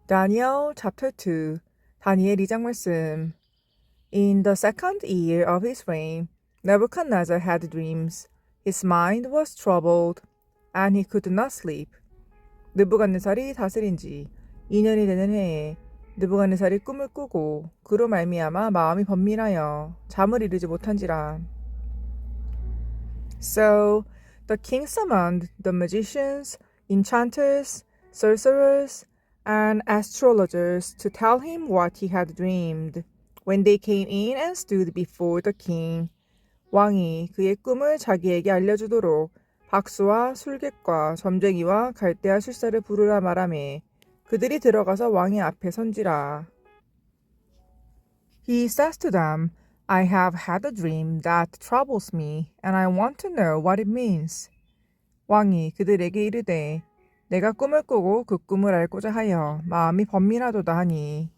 Daniel chapter 2 다니엘 2장 말씀. In the second year of his reign, Nebuchadnezzar had dreams. His mind was troubled, and he could not sleep. 느부갓네살이 다스린 지 2년이 되는 해에 느부갓네살이 꿈을 꾸고 그로 말미암아 마음이 번민하여 잠을 이루지 못한지라. So the king summoned the magicians, enchanters, sorcerers, and astrologers to tell him what he had dreamed. When they came in and stood before the king, 왕이 그의 꿈을 자기에게 알려주도록 박수와 술객과 점쟁이와 갈대아 술사를 부르라 말하매 그들이 들어가서 왕의 앞에 선지라. He says to them, I have had a dream that troubles me, and I want to know what it means. 왕이 그들에게 이르되 내가 꿈을 꾸고 그 꿈을 알고자 하여 마음이 번민하도다 하니.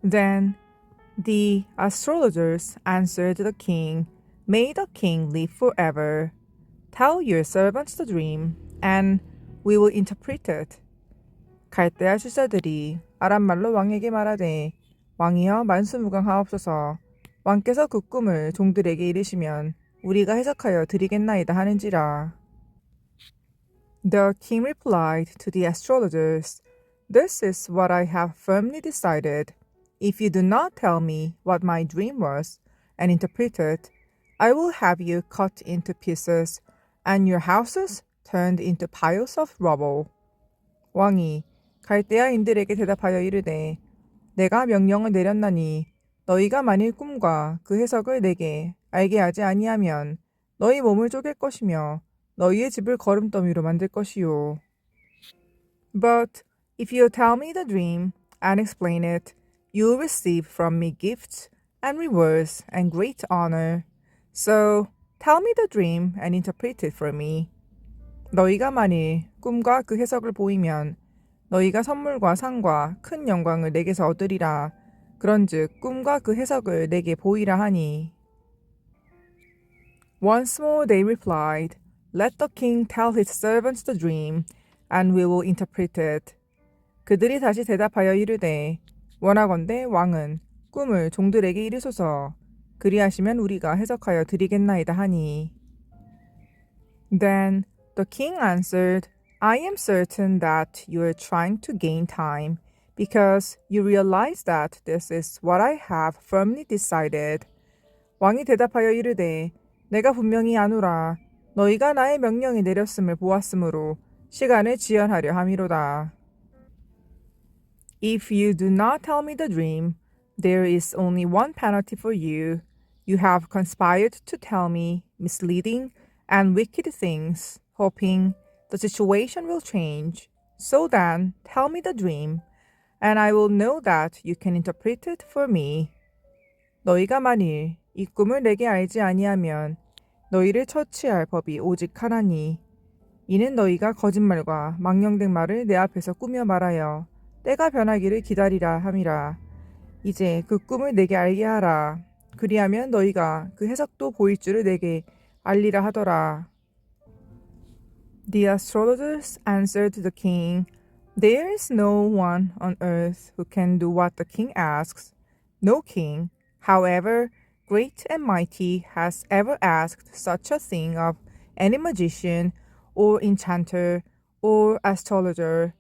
Then the astrologers answered the king, May the king live forever. Tell your servants the dream, and we will interpret it. 갈대아 술사들이 아람말로 왕에게 말하되 왕이여 만수무강하옵소서. 왕께서 그 꿈을 종들에게 이르시면 우리가 해석하여 드리겠나이다 하는지라. The king replied to the astrologers, This is what I have firmly decided. If you do not tell me what my dream was and interpret it, I will have you cut into pieces and your houses turned into piles of rubble. 왕이 갈대아인들에게 대답하여 이르되 내가 명령을 내렸나니 너희가 만일 꿈과 그 해석을 내게 알게 하지 아니하면 너희 몸을 쪼갤 것이며 너희의 집을 거름더미로 만들 것이요. But if you tell me the dream and explain it, you will receive from me gifts and rewards and great honor. So tell me the dream and interpret it for me. 너희가 만일 꿈과 그 해석을 보이면 너희가 선물과 상과 큰 영광을 내게서 얻으리라. 그런즉 꿈과 그 해석을 내게 보이라 하니. Once more they replied, Let the king tell his servants the dream, and we will interpret it. 그들이 다시 대답하여 이르되 원하건대 왕은 꿈을 종들에게 이르소서. 그리하시면 우리가 해석하여 드리겠나이다 하니. Then the king answered, I am certain that you are trying to gain time, because you realize that this is what I have firmly decided. 왕이 대답하여 이르되 내가 분명히 아노라. 너희가 나의 명령이 내렸음을 보았으므로 시간을 지연하려 함이로다. If you do not tell me the dream, there is only one penalty for you. You have conspired to tell me misleading and wicked things, hoping the situation will change. So then, tell me the dream, and I will know that you can interpret it for me. 너희가 만일 이 꿈을 내게 알지 아니하면 너희를 처치할 법이 오직 하나니. 이는 너희가 거짓말과 망령된 말을 내 앞에서 꾸며 말하여 때가 변하기를 기다리라 함이라. 이제 그 꿈을 내게 알게 하라. 그리하면 너희가 그 해석도 보일 줄을 내게 알리라 하더라. The astrologers answered the king, There is no one on earth who can do what the king asks. No king, however great and mighty, has ever asked such a thing of any magician or enchanter or astrologer.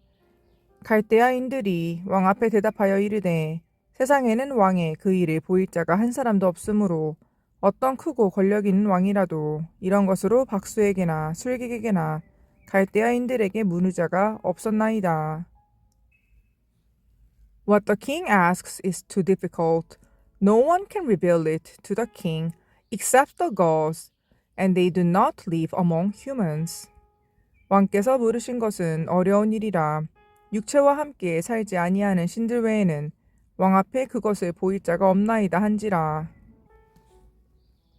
갈대아인들이 왕 앞에 대답하여 이르되 세상에는 왕의 그 일을 보일 자가 한 사람도 없으므로 어떤 크고 권력 있는 왕이라도 이런 것으로 박수에게나 술객에게나 갈대아인들에게 무는 자가 없었나이다. What the king asks is too difficult. No one can reveal it to the king except the gods, and they do not live among humans. 왕께서 물으신 것은 어려운 일이라 육체와 함께 살지 아니하는 신들 외에는 왕 앞에 그것을 보일 자가 없나이다 한지라.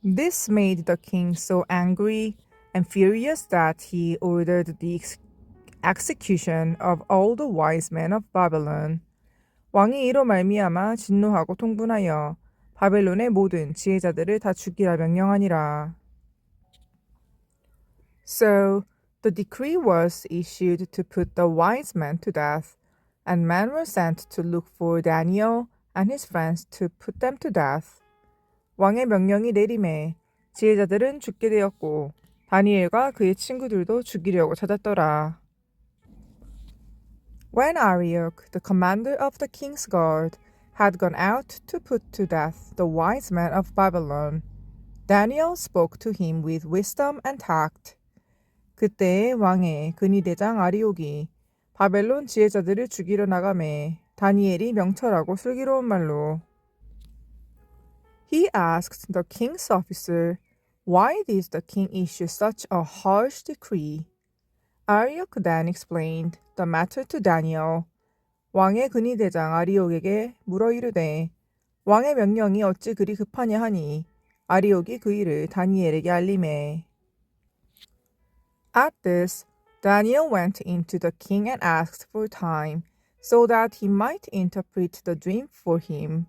This made the king so angry and furious that he ordered the execution of all the wise men of Babylon. 왕이 이로 말미암아 진노하고 통분하여 바벨론의 모든 지혜자들을 다 죽이라 명령하니라. So the decree was issued to put the wise men to death, and men were sent to look for Daniel and his friends to put them to death. 왕의 명령이 내림에 지혜자들은 죽게 되었고 다니엘과 그의 친구들도 죽이려고 찾았더라. When Arioch, the commander of the king's guard, had gone out to put to death the wise men of Babylon, Daniel spoke to him with wisdom and tact. 그때 왕의 근위대장 아리옥이 바벨론 지혜자들을 죽이려 나가매 다니엘이 명철하고 슬기로운 말로 He asked the king's officer, Why did the king issue such a harsh decree? Arioch then explained the matter to Daniel. 왕의 근위대장 아리옥에게 물어 이르되 왕의 명령이 어찌 그리 급하냐 하니 아리옥이 그 일을 다니엘에게 알림해. At this, Daniel went into the king and asked for time, so that he might interpret the dream for him.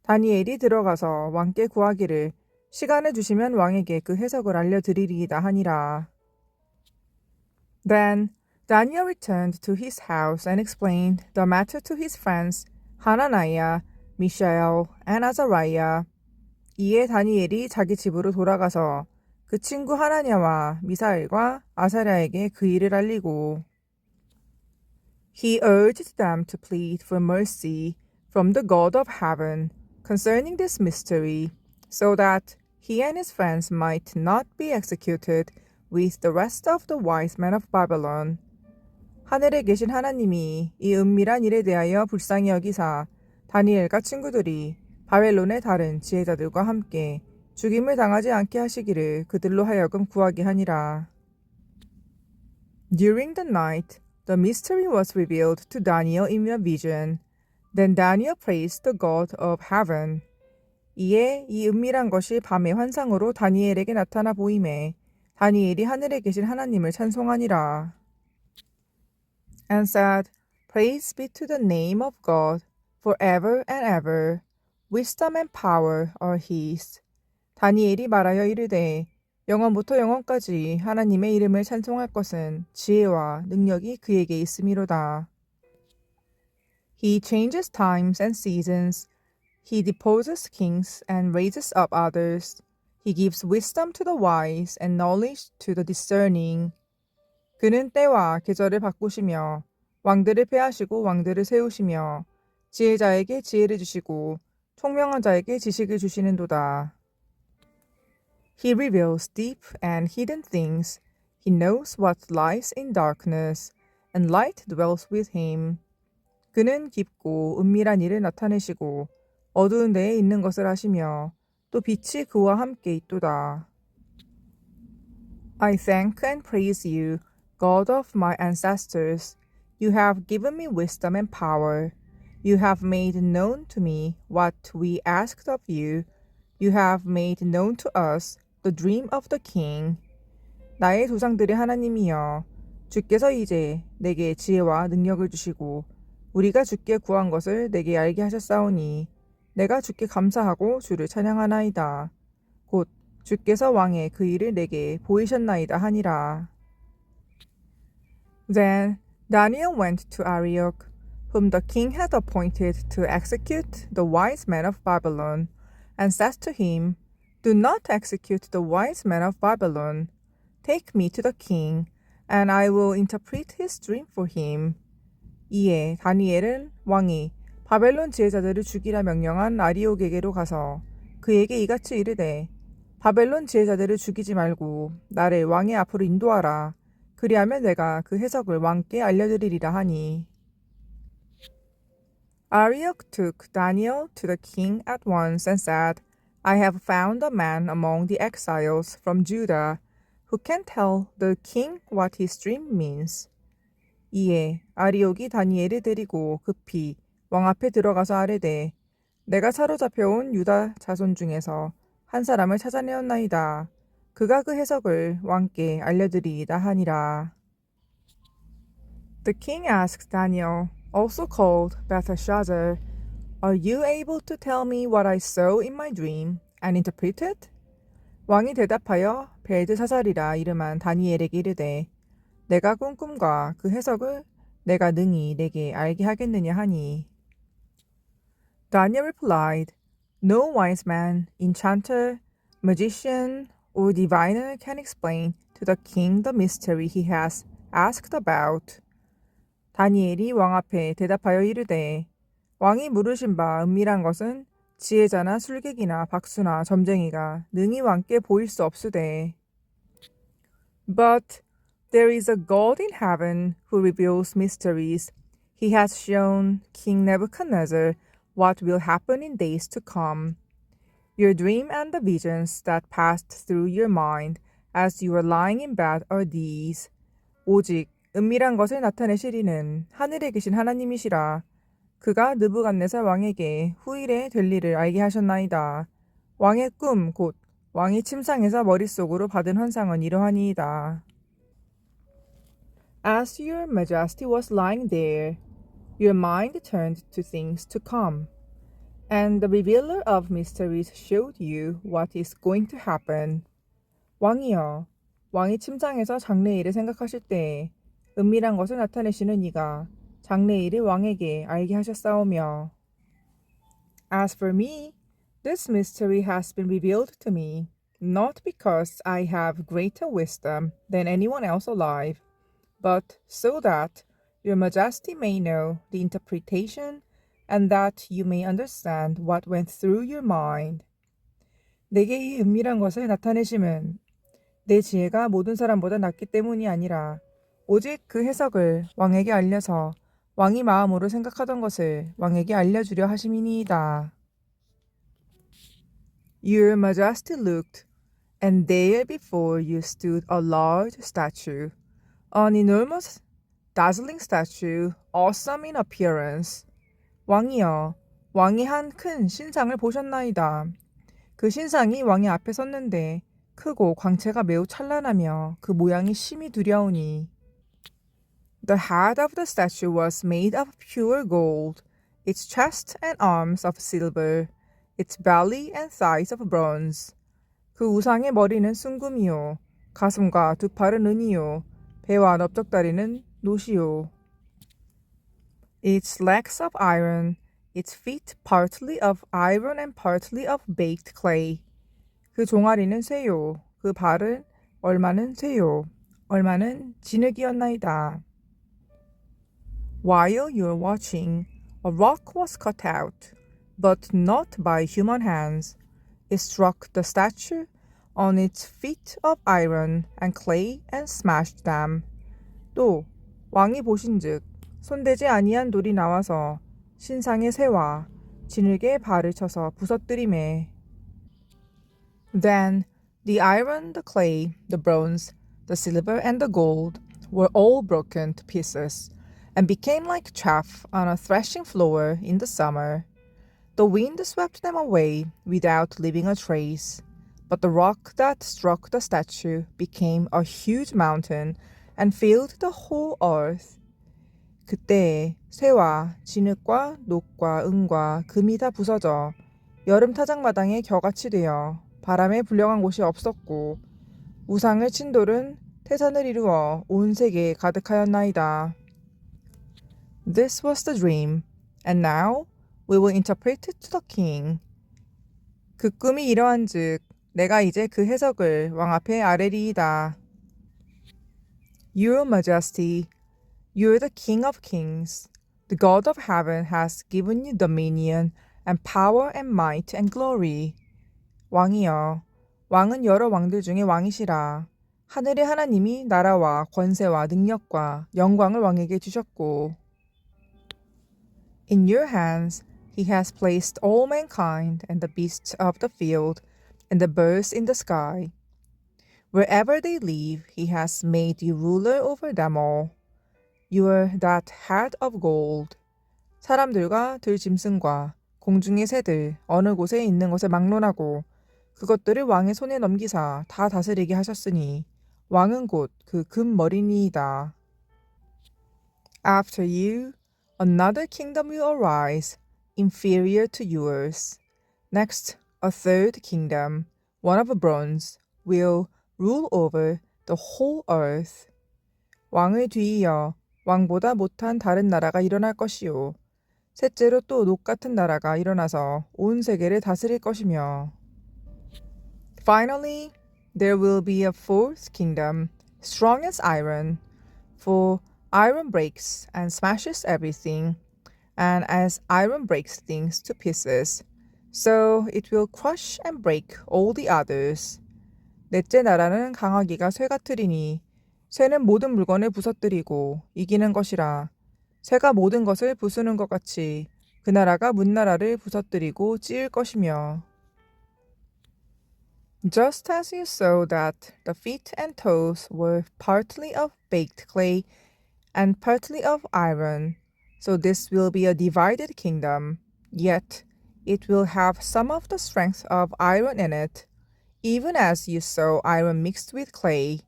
다니엘이 들어가서 왕께 구하기를 시간을 주시면 왕에게 그 해석을 알려드리리이다 하니라. Then Daniel returned to his house and explained the matter to his friends Hananiah, Mishael, and Azariah. 이에 다니엘이 자기 집으로 돌아가서 그 친구 하나냐와 미사엘과 아사랴에게 그 일을 알리고 He urged them to plead for mercy from the God of heaven concerning this mystery, so that he and his friends might not be executed with the rest of the wise men of Babylon. 하늘에 계신 하나님이 이 은밀한 일에 대하여 불쌍히 여기사 다니엘과 친구들이 바벨론의 다른 지혜자들과 함께 죽임을 당하지 않게 하시기를 그들로 하여금 구하게 하니라. During the night, the mystery was revealed to Daniel in a vision. Then Daniel praised the God of heaven. 이에 이 은밀한 것이 밤의 환상으로 다니엘에게 나타나 보임에 다니엘이 하늘에 계신 하나님을 찬송하니라. And said, Praise be to the name of God, forever and ever. Wisdom and power are his. 다니엘이 말하여 이르되 영원부터 영원까지 하나님의 이름을 찬송할 것은 지혜와 능력이 그에게 있음이로다. He changes times and seasons. He deposes kings and raises up others. He gives wisdom to the wise and knowledge to the discerning. 그는 때와 계절을 바꾸시며 왕들을 패하시고 왕들을 세우시며 지혜자에게 지혜를 주시고 총명한 자에게 지식을 주시는도다. He reveals deep and hidden things. He knows what lies in darkness, and light dwells with him. 그는 깊고 은밀한 일을 나타내시고 어두운 데에 있는 것을 아시며 또 빛이 그와 함께 있도다. I thank and praise you, God of my ancestors. You have given me wisdom and power. You have made known to me what we asked of you. You have made known to us the dream of the king. 나의 조상들의 하나님이여, 주께서 이제 내게 지혜와 능력을 주시고 우리가 주께 구한 것을 내게 알게 하셨사오니 내가 주께 감사하고 주를 찬양하나이다. 곧 주께서 왕의 그 일을 내게 보이셨나이다 하니라. Then Daniel went to Arioch, whom the king had appointed to execute the wise men of Babylon, and said to him, Do not execute the wise men of Babylon. Take me to the king, and I will interpret his dream for him. 이에 다니엘은 왕이 바벨론 지혜자들을 죽이라 명령한 아리옥에게로 가서 그에게 이같이 이르되 바벨론 지혜자들을 죽이지 말고 나를 왕의 앞으로 인도하라. 그리하면 내가 그 해석을 왕께 알려드리리라 하니. Arioch took Daniel to the king at once and said, I have found a man among the exiles from Judah who can tell the king what his dream means. 이에 아리옥이 다니엘을 데리고 급히 왕 앞에 들어가서 아뢰되 내가 사로잡혀온 유다 자손 중에서 한 사람을 찾아내었나이다. 그가 그 해석을 왕께 알려드리이다 하니라. The king asked Daniel, also called Belteshazzar, Are you able to tell me what I saw in my dream and interpret it? 왕이 대답하여 벨드사살이라 이름한 다니엘에게 이르되 내가 꾼 꿈과 그 해석을 내가 능히 내게 알게 하겠느냐 하니. Daniel replied, No wise man, enchanter, magician, or diviner can explain to the king the mystery he has asked about. 다니엘이 왕 앞에 대답하여 이르되 왕이 물으신 바 은밀한 것은 지혜자나 술객이나 박수나 점쟁이가 능히 왕께 보일 수 없으되. But there is a God in heaven who reveals mysteries. He has shown King Nebuchadnezzar what will happen in days to come. Your dream and the visions that passed through your mind as you were lying in bed are these. 오직 은밀한 것을 나타내시리는 하늘에 계신 하나님이시라. 그가 느부갓네살 왕에게 후일에 될 일을 알게 하셨나이다. 왕의 꿈 곧 왕이 침상에서 머릿속으로 받은 환상은 이러하니이다. As your majesty was lying there, your mind turned to things to come, and the revealer of mysteries showed you what is going to happen. 왕이여, 왕이 침상에서 장래일을 생각하실 때에 은밀한 것을 나타내시는 이가 장래일을 왕에게 알게 하셨사오며. As for me, this mystery has been revealed to me, not because I have greater wisdom than anyone else alive, but so that your majesty may know the interpretation and that you may understand what went through your mind. 내게 이 은밀한 것을 나타내심은 내 지혜가 모든 사람보다 낫기 때문이 아니라 오직 그 해석을 왕에게 알려서 왕이 마음으로 생각하던 것을 왕에게 알려주려 하심이니이다. Your majesty looked, and there before you stood a large statue, an enormous, dazzling statue, awesome in appearance. 왕이여, 왕이 한 큰 신상을 보셨나이다. 그 신상이 왕의 앞에 섰는데 크고 광채가 매우 찬란하며 그 모양이 심히 두려우니. The head of the statue was made of pure gold, its chest and arms of silver, its belly and thighs of bronze. 그 우상의 머리는 순금이요, 가슴과 두 팔은 은이요, 배와 넓적다리는 노시요. Its legs of iron, its feet partly of iron and partly of baked clay. 그 종아리는 쇠요, 그 발은 얼마는 쇠요, 얼마는 진흙이었나이다. While you were watching, a rock was cut out, but not by human hands. It struck the statue on its feet of iron and clay and smashed them. 또 왕이 보신즉 손대지 아니한 돌이 나와서 신상의 쇠와 진흙의 발을 쳐서 부서뜨리매. Then the iron, the clay, the bronze, the silver, and the gold were all broken to pieces, and became like chaff on a threshing floor in the summer. The wind swept them away without leaving a trace, but the rock that struck the statue became a huge mountain and filled the whole earth. 그때에 쇠와 진흙과 녹과 은과 금이 다 부서져 여름 타작마당에 겨같이 되어 바람에 불려간 곳이 없었고 우상을 친 돌은 태산을 이루어 온 세계에 가득하였나이다. This was the dream, and now we will interpret it to the king. 그 꿈이 이러한즉 내가 이제 그 해석을 왕 앞에 아뢰리이다. Your Majesty, you are the King of kings. The God of heaven has given you dominion and power and might and glory. 왕이여, 왕은 여러 왕들 중에 왕이시라. 하늘의 하나님이 나라와 권세와 능력과 영광을 왕에게 주셨고. In your hands he has placed all mankind and the beasts of the field and the birds in the sky. Wherever they live, he has made you ruler over them all. You are that head of gold. 사람들과 들짐승과 공중의 새들 어느 곳에 있는 것을 막론하고 그것들을 왕의 손에 넘기사 다 다스리게 하셨으니 왕은 곧 그 금머리니이다. After you, another kingdom will arise, inferior to yours. Next, a third kingdom, one of bronze, will rule over the whole earth. 왕을 뒤이어 왕보다 못한 다른 나라가 일어날 것이요. 셋째로 또 녹 같은 나라가 일어나서 온 세계를 다스릴 것이며. Finally, there will be a fourth kingdom, strong as iron, for iron breaks and smashes everything, and as iron breaks things to pieces, so it will crush and break all the others. 넷째 나라는 강하기가 쇠 같으리니 쇠는 모든 물건을 부서뜨리고 이기는 것이라. 쇠가 모든 것을 부수는 것 같이 그 나라가 문나라를 부서뜨리고 찌을 것이며. Just as you saw that the feet and toes were partly of baked clay and partly of iron, so this will be a divided kingdom, yet it will have some of the strength of iron in it, even as you saw iron mixed with clay.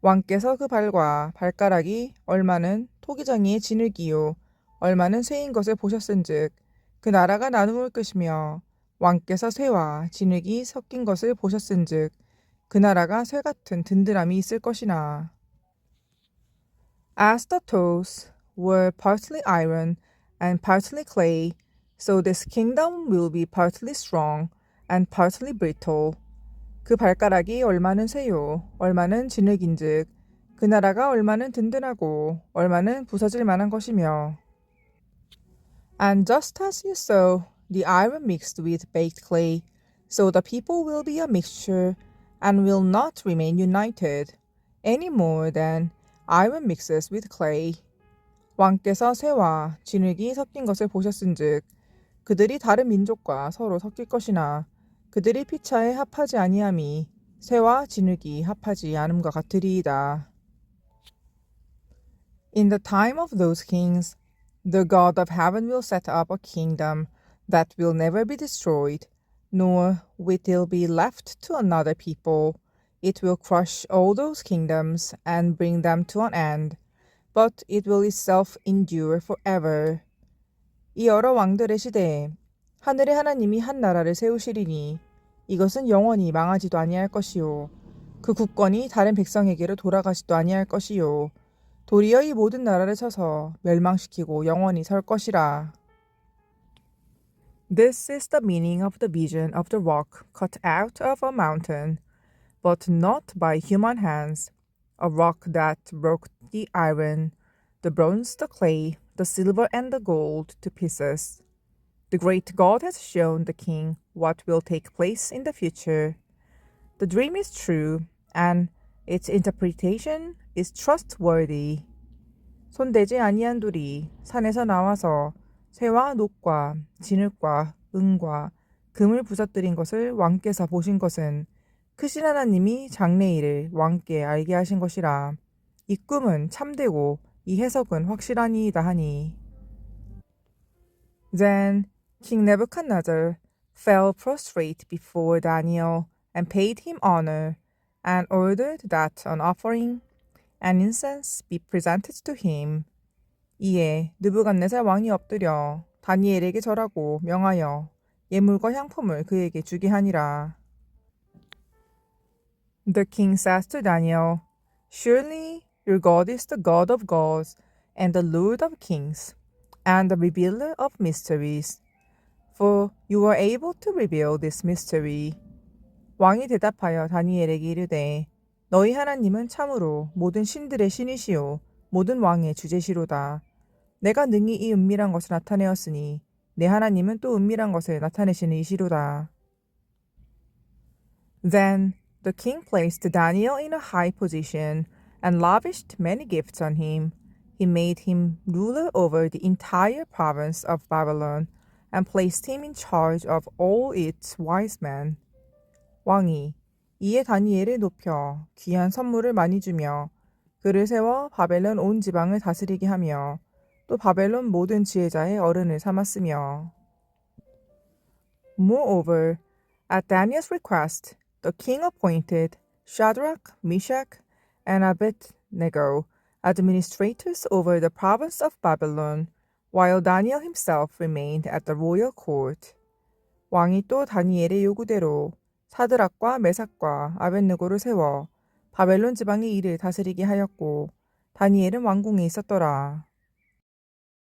왕께서 그 발과 발가락이 얼마는 토기장이의 진흙이요 얼마는 쇠인 것을 보셨은즉 그 나라가 나누을 것이며 왕께서 쇠와 진흙이 섞인 것을 보셨은즉 그 나라가 쇠 같은 든든함이 있을 것이나. As the toes were partly iron and partly clay, so this kingdom will be partly strong and partly brittle. 그 발가락이 얼마는 쇠요, 얼마는 진흙인즉 그 나라가 얼마는 든든하고 얼마는 부서질 만한 것이며. And just as you saw the iron mixed with baked clay, so the people will be a mixture and will not remain united, any more than iron mixes with clay. 왕께서 쇠와 진흙이 섞인 것을 보셨은즉 그들이 다른 민족과 서로 섞일 것이나 그들이 피차에 합하지 아니함이 쇠와 진흙이 합하지 않음과 같으리이다. In the time of those kings, the God of heaven will set up a kingdom that will never be destroyed, nor will it be left to another people. It will crush all those kingdoms and bring them to an end, but it will itself endure forever. 이 여러 왕들의 시대에 하늘의 하나님이 한 나라를 세우시리니 이것은 영원히 망하지도 아니할 것이요 그 국권이 다른 백성에게로 돌아가지도 아니할 것이요 도리어 이 모든 나라를 쳐서 멸망시키고 영원히 설 것이라. This is the meaning of the vision of the rock cut out of a mountain, but not by human hands, a rock that broke the iron, the bronze, the clay, the silver, and the gold to pieces. The great God has shown the king what will take place in the future. The dream is true, and its interpretation is trustworthy. 손대지 아니한 돌이 산에서 나와서 쇠와 녹과 진흙과 은과 금을 부서뜨린 것을 왕께서 보신 것은 크신 하나님이 장래일을 왕께 알게 하신 것이라. 이 꿈은 참되고 이 해석은 확실하니이다 하니. Then King Nebuchadnezzar fell prostrate before Daniel and paid him honor, and ordered that an offering and incense be presented to him. 이에 느부갓네살 왕이 엎드려 다니엘에게 절하고 명하여 예물과 향품을 그에게 주게 하니라. The king says to Daniel, Surely your God is the God of gods and the Lord of kings and the revealer of mysteries, for you are able to reveal this mystery. 왕이 대답하여 다니엘에게 이르되 너희 하나님은 참으로 모든 신들의 신이시요 모든 왕의 주제시로다. 내가 능히 이 은밀한 것을 나타내었으니 내 하나님은 또 은밀한 것을 나타내시는 이시로다. Then the king placed Daniel in a high position and lavished many gifts on him. He made him ruler over the entire province of Babylon and placed him in charge of all its wise men. 왕이 이에 다니엘을 높여 귀한 선물을 많이 주며 그를 세워 바벨론 온 지방을 다스리게 하며 또 바벨론 모든 지혜자의 어른을 삼았으며. Moreover, at Daniel's request, the king appointed Shadrach, Meshach, and Abednego administrators over the province of Babylon, while Daniel himself remained at the royal court. 왕이 또 다니엘의 요구대로 사드락과 메삭과 아벳느고를 세워 바벨론 지방의 일을 다스리게 하였고 다니엘은 왕궁에 있었더라.